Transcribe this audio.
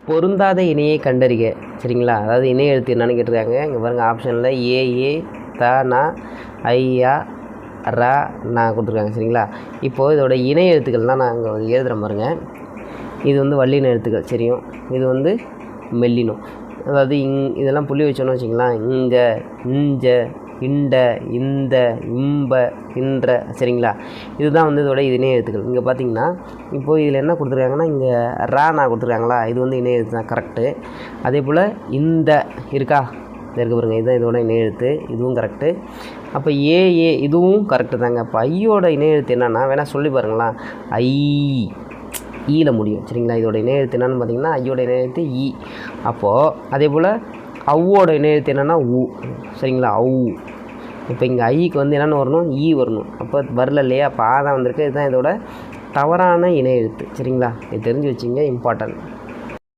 பொருந்தாத இணையை கண்டறிக. சரிங்களா, அதாவது இணை எழுத்து என்னன்னு கேட்டிருக்காங்க. இங்கே பாருங்கள், ஆப்ஷனில் ஏ த நா ஐயா ரா நான் கொடுத்துருக்காங்க. சரிங்களா, இப்போது இதோட இணை எழுத்துக்கள்லாம் நான் இங்கே எழுதுகிறேன் பாருங்கள். இது வந்து வல்லின எழுத்துக்கள் சரியும், இது வந்து மெல்லினம். அதாவது இதெல்லாம் புள்ளி வச்சோன்னு வச்சிங்களேன், இங்கே இஞ்ச இண்ட இந்த இம்ப இன்ற. சரிங்களா, இதுதான் வந்து இதோட இணை எழுத்துக்கள். இங்கே பார்த்தீங்கன்னா இப்போது இதில் என்ன கொடுத்துருக்காங்கன்னா, இங்கே ரா நான் கொடுத்துருக்காங்களா, இது வந்து இணை எழுத்து தான், கரெக்டு. அதே போல் இந்த இருக்கா, இருக்க பாருங்கள், இதுதான் இதோட இணை எழுத்து, இதுவும் கரெக்டு. அப்போ ஏ இதுவும் கரெக்டு தாங்க. அப்போ ஐயோட இணை எழுத்து என்னென்னா வேணால் சொல்லி பாருங்களா, ஐ ஈயில் முடியும். சரிங்களா, இதோட இணை எழுத்து என்னென்னு பார்த்தீங்கன்னா ஐயோட இணை எழுத்து ஈ. அப்போது அதே போல் அவ்வோட இணை எழுத்து என்னென்னா ஊ. சரிங்களா, அவு. இப்போ இங்கே ஐக்கு வந்து என்னென்னு வரணும், ஈ வரணும். அப்போ வரல இல்லையா, அப்போ ஆ தான் வந்திருக்கு. இதுதான் இதோட தவறான இணை எழுத்து. சரிங்களா, இது தெரிஞ்சு வச்சிங்க, இம்பார்ட்டன்ட்.